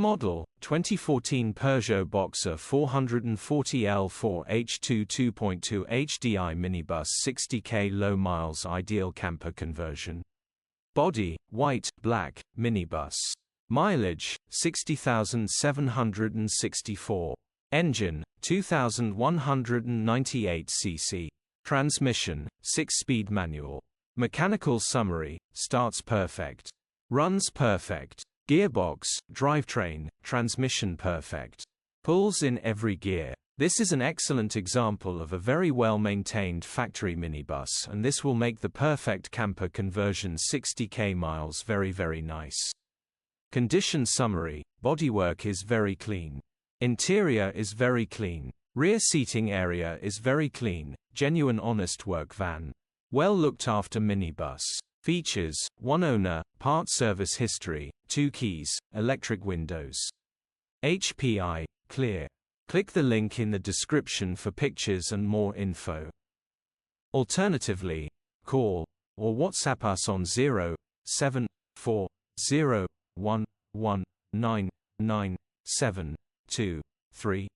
Model, 2014 Peugeot BOXER 440 L4H2 2.2 HDI Minibus 60k low miles ideal camper conversion. Body, white, black, minibus. Mileage, 60,764. Engine, 2,198 cc. Transmission, 6-speed manual. Mechanical summary, starts perfect. Runs perfect. Gearbox, drivetrain, transmission perfect. Pulls in every gear. This is an excellent example of a very well-maintained factory minibus, and this will make the perfect camper conversion 60k miles very nice. Condition summary, bodywork is very clean. Interior is very clean. Rear seating area is very clean, genuine honest work van. Well looked after minibus. Features, 1 owner, part service history, 2 keys, electric windows. HPI, clear. Click the link in the description for pictures and more info. Alternatively, call or WhatsApp us on 07401199723.